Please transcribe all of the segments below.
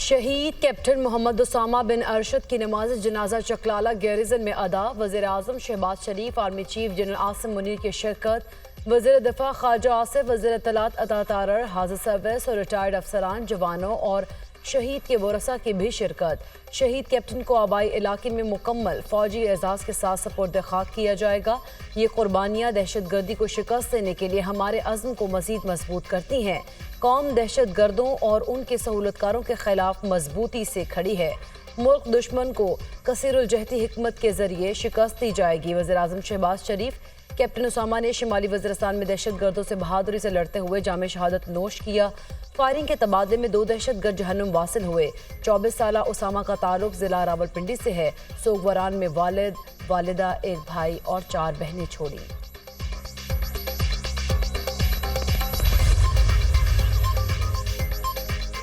शहीद कैप्टन मोहम्मद उसामा बिन अरशद की नमाज जनाजा चकलाला गैरिजन में अदा। वज़ीर आज़म Shahbaz Sharif, army chief general Asim Munir की शिरकत, वज़ीर दिफा ख्वाजा आसिफ, वज़ीर इत्तलात अता तारर, हाज़िर सर्विस और रिटायर्ड अफसरान, जवानों और शहीद के वरसा की भी शिरकत। शहीद कैप्टन को आबाई इलाके में मुकम्मल फौजी एजाज़ के साथ सपोर्ट खाक किया जाएगा। ये कुर्बानियाँ दहशत गर्दी को शिकस्त देने के लिए हमारे अज़्म को मज़ीद मजबूत करती हैं। कौम दहशत गर्दों और उनके सहूलतकारों के खिलाफ मजबूती से खड़ी है। मुल्क दुश्मन को कसीरुल-जहती हिकमत के जरिए शिकस्त दी जाएगी। वज़ीर आज़म शहबाज शरीफ, कैप्टन उसामा ने शिमाली वज़ीरिस्तान में दहशत गर्दों से बहादुरी से लड़ते हुए जामे शहादत नोश किया। फायरिंग के तबादले में 2 दहशतगर्द जहन्नुम वासिल हुए। 24 साला उसामा का ताल्लुक जिला रावलपिंडी से है। सोगवरान में वालिद, वालिदा, एक भाई और 4 बहनें छोड़ी।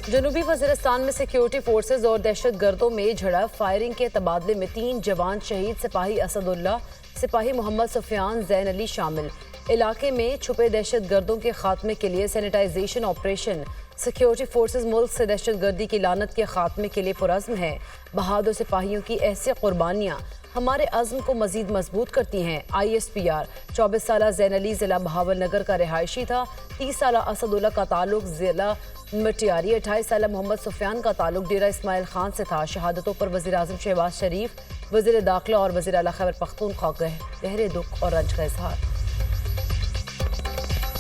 जनूबी वज़ीरिस्तान में सिक्योरिटी फोर्सेज और दहशत गर्दों में झड़प। फायरिंग के तबादले में 3 जवान शहीद, सिपाही असदुल्ला, सिपाही मोहम्मद सुफियान, जैन अली शामिल। इलाके में छुपे दहशत गर्दों के खात्मे के लिए सैनिटाइजेशन ऑपरेशन। सिक्योरिटी फोर्सेज मुल्क से दहशत गर्दी की लानत के खात्मे के लिए पुरज़्म है। बहादुर सिपाहियों की ऐसी कुर्बानियाँ हमारे अज़्म को मज़ीद मजबूत करती हैं। ISPR 24 साला जैन अली ज़िला बहावल नगर का रिहायशी था। 30 साला असदुल्ला का ताल्लुक ज़िला मटियारी, 28 साला मोहम्मद सुफियान का ताल्लुक डेरा इस्माइल खान से था। शहादतों पर वज़ीर आज़म शहबाज शरीफ, वज़ीर दाखिला और वज़ीर आला खैबर पख्तूनख्वा का गहरे दुख और रंज का इजहार।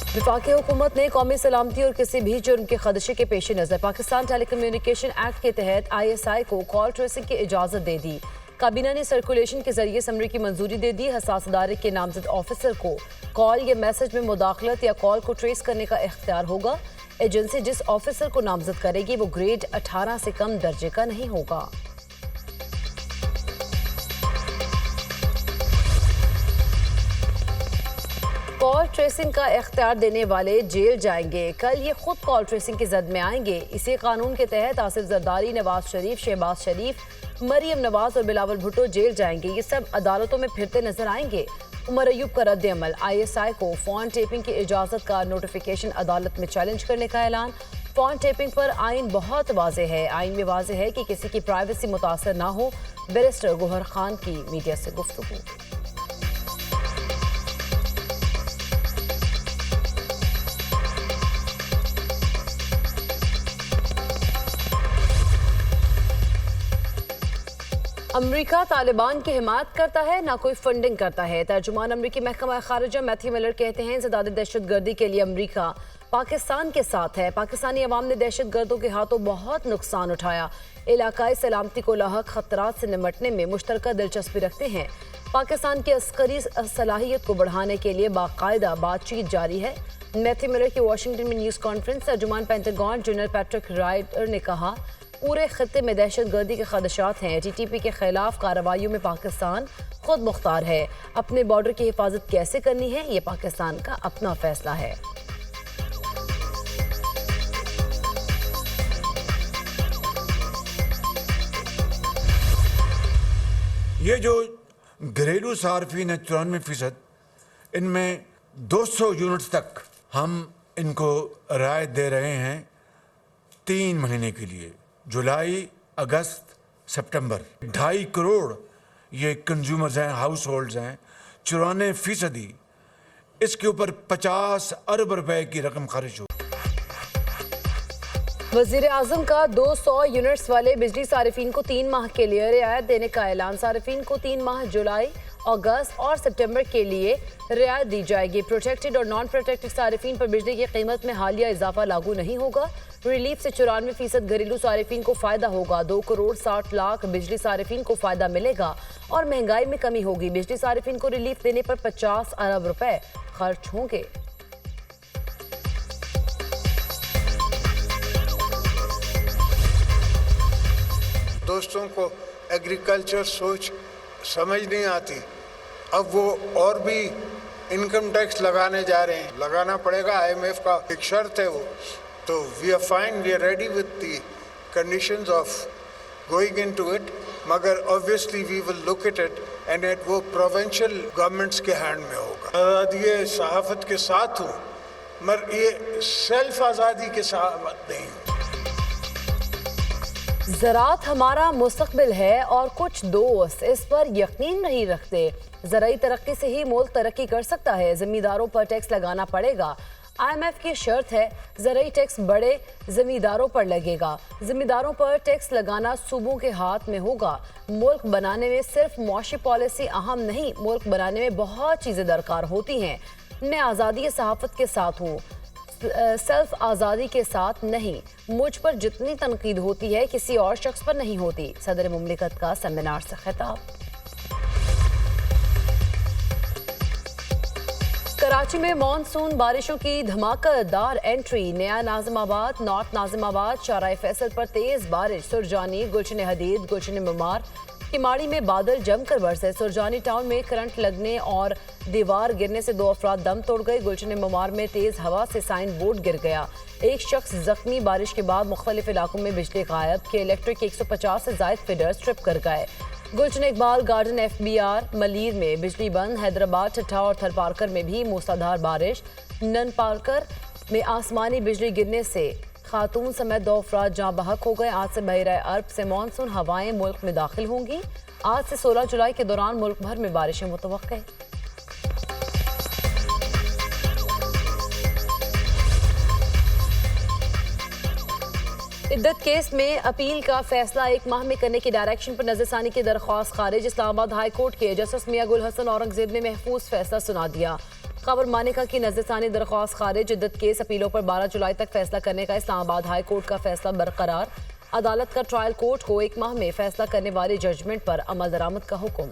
वफाकी हुकूमत ने कौमी सलामती और किसी भी जुर्म के खदशे के पेश नज़र पाकिस्तान टेलीकम्युनिकेशन एक्ट के तहत ISI को कॉल ट्रेसिंग की इजाज़त दे दी। काबीना ने सर्कुलेशन के जरिए समरी की मंजूरी दे दी। हसास अदारे के नामजद ऑफिसर को कॉल या मैसेज में मुदाखलत या कॉल को ट्रेस करने का इख्तियार होगा। एजेंसी जिस ऑफिसर को नामजद करेगी वो ग्रेड 18 से कम दर्जे का नहीं होगा। कॉल ट्रेसिंग का इख्तियार देने वाले जेल जाएंगे। कल ये खुद कॉल ट्रेसिंग की जद में आएंगे। इसी कानून के तहत आसिफ जरदारी, नवाज शरीफ, शहबाज शरीफ, मरियम नवाज और बिलावल भुट्टो जेल जाएंगे। ये सब अदालतों में फिरते नजर आएंगे। उमर अयूब का रद्द अमल। ISI को फोन टेपिंग की इजाज़त का नोटिफिकेशन अदालत में चैलेंज करने का ऐलान। फोन टेपिंग पर आइन बहुत वाज़ेह है। आइन में वाज़ेह है कि किसी की प्राइवेसी मुतासर ना हो। बैरिस्टर गोहर खान की मीडिया से गुफ्तगू। अमरीका तालिबान की हिमायत करता है, ना कोई फंडिंग करता है। तर्जुमान अमरीकी महकमा खारिजा मैथ्यू मिलर कहते हैं इंसदाद दहशत गर्दी के लिए अमरीका पाकिस्तान के साथ है। पाकिस्तानी अवाम ने दहशत गर्दों के हाथों बहुत नुकसान उठाया। इलाकाई सलामती को लाहक खतरात से निमटने में मुश्तरका दिलचस्पी रखते हैं। पाकिस्तान की अस्करी सलाहियत को बढ़ाने के लिए बाकायदा बातचीत जारी है। मैथ्यू मिलर की वाशिंगटन में न्यूज़ कॉन्फ्रेंस। तर्जुमान पेंटागन जनरल पैट्रिक राइडर ने कहा पूरे खत्ते में दहशत गर्दी के खदशात हैं। TTP के खिलाफ कार्रवाइयों में पाकिस्तान खुद मुख्तार है। अपने बॉर्डर की हिफाजत कैसे करनी है ये पाकिस्तान का अपना फैसला है। ये जो घरेलू सार्फिन है 94%, इनमें 200 यूनिट्स तक हम इनको राहत दे रहे हैं 3 महीने के लिए। जुलाई, अगस्त, सितंबर। 2.5 करोड़ ये कंज्यूमर्स हैं, हाउस होल्ड्स हैं। 94% इसके ऊपर 50 अरब रुपए की रकम खर्च हो। वज़ीर आज़म का 200 यूनिट्स वाले बिजली सारिफीन को 3 माह के लिए रियायत देने का ऐलान। सारिफीन को 3 माह जुलाई, अगस्त और सितंबर के लिए रियायत दी जाएगी। प्रोटेक्टेड और नॉन प्रोटेक्टेड सारिफीन पर बिजली की कीमत में हालिया इजाफा लागू नहीं होगा। रिलीफ से 94% घरेलू सारिफीन को फायदा होगा। 2 करोड़ 60 लाख बिजली सारिफीन को फायदा मिलेगा और महंगाई में कमी होगी। बिजली सारिफीन को रिलीफ देने पर 50 अरब रुपए खर्च होंगे। दोस्तों को एग्रीकल्चर सोच समझ नहीं आती। अब वो और भी इनकम टैक्स लगाने जा रहे हैं। लगाना पड़ेगा, IMF का एक शर्त है वो। तो we are fine, we are ready with the conditions of going into it, मगर obviously we will look at it and वो प्रोविंशियल गवर्नमेंट्स के हैंड में होगा। आज़ादी सहाफ़त के साथ हूँ, मगर ये सेल्फ आज़ादी के साथ नहीं। ज़राअत हमारा मुस्तकबिल है और कुछ दोस्त इस पर यकीन नहीं रखते। ज़राई तरक्की से ही मुल्क तरक्की कर सकता है। ज़मींदारों पर टैक्स लगाना पड़ेगा। IMF की शर्त है ज़राई टैक्स बड़े ज़मींदारों पर लगेगा। ज़मींदारों पर टैक्स लगाना सूबों के हाथ में होगा। मुल्क बनाने में सिर्फ मुआशी पॉलिसी अहम नहीं, मुल्क बनाने में बहुत चीज़ें दरकार होती हैं। मैं आज़ादी सहाफ़त के साथ हूँ, सेल्फ आज़ादी के साथ नहीं। मुझ पर जितनी तनकीद होती है किसी और शख्स पर नहीं होती। सदर मुमलिकत का सेमिनार से खिताब। कराची में मॉनसून बारिशों की धमाकेदार एंट्री। नया नाजिमाबाद, नॉर्थ नाजिमाबाद, शाहराह फैसल पर तेज बारिश। सुरजानी, गुलशन हदीद, गुलशन ममार, किमाड़ी में बादल जमकर बरसे। सुरजानी टाउन में करंट लगने और दीवार गिरने से 2 अफराद दम तोड़ गए। गुलशन ममार में तेज हवा से साइन बोर्ड गिर गया। एक शख्स जख्मी। बारिश के बाद मुख्तलिफ इलाकों में बिजली गायब के इलेक्ट्रिक के 150 से जायद फीडर्स ट्रिप कर गए। गुलशन इकबाल गार्डन FBR मलीर में बिजली बंद। हैदराबाद, ठट्ठा और थरपारकर में भी मूसलाधार बारिश। नन पारकर में आसमानी बिजली गिरने से खातून समेत 2 अफराद जहाँ बहक हो गए। आज से बहरा अरब से मानसून हवाएं मुल्क में दाखिल होंगी। आज से 16 जुलाई के दौरान मुल्क भर में बारिशें मुतवक्के। इद्दत केस में अपील का फैसला 1 माह में करने की डायरेक्शन पर नजरसानी की दरख्वास्त खारिज। इस्लामाबाद हाई कोर्ट के जस्टिस मियां गुल हसन औरंगजेब ने महफूज फैसला सुना दिया। खबर मानिका की नजरसानी दरख्वास्त खारिज। इद्दत केस अपीलों पर 12 जुलाई तक फैसला करने का इस्लामाबाद हाई कोर्ट का फैसला बरकरार। अदालत का ट्रायल कोर्ट को 1 माह में फैसला करने वाली जजमेंट पर अमल दरामद का हुक्म।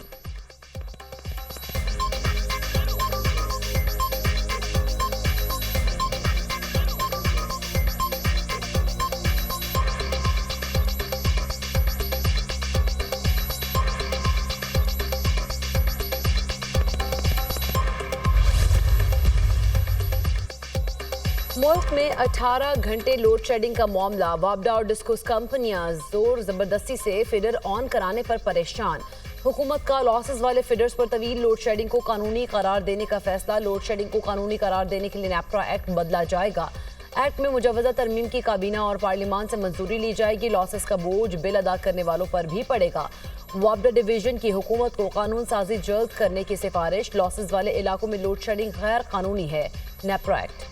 मुल्क में 18 घंटे लोड शेडिंग का मामला। वापडा और डिस्कोस कंपनियां जोर जबरदस्ती से फीडर ऑन कराने पर परेशान। हुकूमत का लॉसेस वाले फीडर्स पर तवील लोड शेडिंग को कानूनी करार देने का फैसला। लोड शेडिंग को कानूनी करार देने के लिए नेप्रा एक्ट बदला जाएगा। एक्ट में मुजवजा तरमीम की काबीना और पार्लियामान से मंजूरी ली जाएगी। लॉसेस का बोझ बिल अदा करने वालों पर भी पड़ेगा। वापडा डिवीजन की हुकूमत को कानून साजी जल्द करने की सिफारिश। लॉसेस वाले इलाकों में लोड शेडिंग गैर कानूनी है। नेप्रा एक्ट।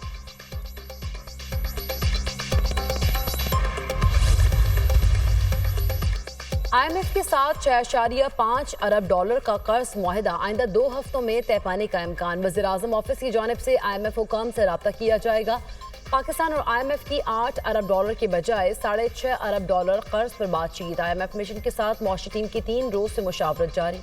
IMF के साथ $6.5 अरब का कर्ज मुआहिदा आइंदा 2 हफ्तों में तय पाने का इम्कान। वज़ीर-ए-आज़म ऑफिस की जानिब से IMF हुकाम से रब्ता किया जाएगा। पाकिस्तान और IMF की $8 अरब के बजाय $6.5 अरब कर्ज पर बातचीत। IMF मिशन के साथ मौशी टीम की 3 रोज से मुशावरत जारी।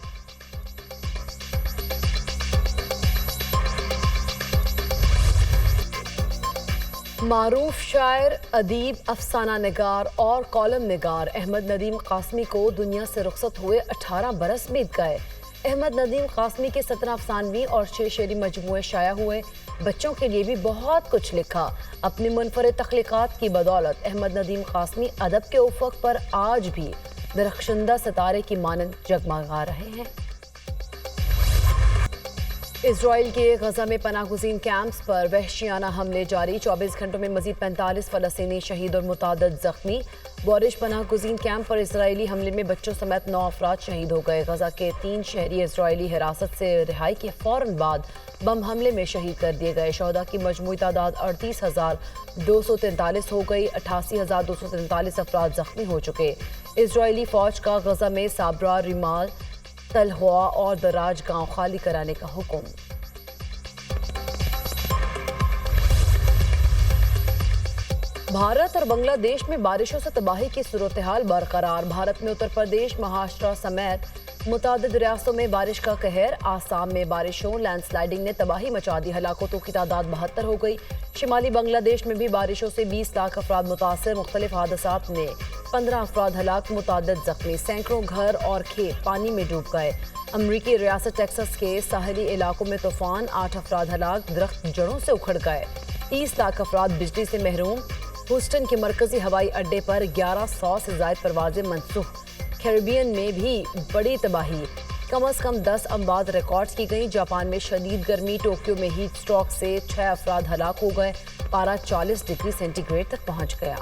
मारूफ शायर, अदीब, अफसाना निगार और कॉलम निगार अहमद नदीम कासमी को दुनिया से रुखसत हुए 18 बरस बीत गए। अहमद नदीम कासमी के 17 अफसानवी और 6 शेरी मजमूए शाया हुए। बच्चों के लिए भी बहुत कुछ लिखा। अपनी मुनफरिद तख्लीकात की बदौलत अहमद नदीम कासमी अदब के उफक पर आज भी दरख्शंदा सितारे की मानंद जगमगा रहे हैं। इजराइल के गजा में पनाहगुज़ीन कैंप्स पर वहशियाना हमले जारी। 24 घंटों में मजीद 45 फलस्तीनी शहीद और मुतादद जख्मी। बोरिश पनाहगुज़ीन कैंप पर इजरायली हमले में बच्चों समेत 9 अफराद शहीद हो गए। गजा के 3 शहरी इजरायली हिरासत से रिहाई के फौरन बाद बम हमले में शहीद कर दिए गए। शहदा की मजमूई तादाद 38,243 हो गई। 88,243 अफराद जख्मी हो चुके। इजरायली फौज का गजा में साबरा, रिमाल, तलहुआ और दराज गांव खाली कराने का हुक्म। भारत और बांग्लादेश में बारिशों से तबाही की सूरत हाल बरकरार। भारत में उत्तर प्रदेश, महाराष्ट्र समेत मुतादिद रियासतों में बारिश का कहर। आसाम में बारिशों, लैंडस्लाइडिंग ने तबाही मचा दी। हलाकतों की तादाद 72 हो गई। शिमाली बांग्लादेश में भी बारिशों से 20 लाख अफराद मुतासर। मुख्तलिफ हादसात में 15 अफराद हलाक, मुतादिद जख्मी। सैकड़ों घर और खेत पानी में डूब गए। अमरीकी रियासत टेक्सास के साहली इलाकों में तूफान, 8 अफराद हलाक, दरख्त जड़ों से उखड़ गए। 30 लाख अफराद बिजली से महरूम। ह्यूस्टन के मरकजी हवाई अड्डे पर 1100 से ज्यादा परवाजें मनसूख। कैरिबियन में भी बड़ी तबाही, कम से कम 10 अमवात रिकॉर्ड की गई। जापान में शदीद गर्मी, टोक्यो में हीट स्ट्रोक से 6 अफराद हलाक हो गए। पारा 40 डिग्री सेंटीग्रेड तक पहुंच गया।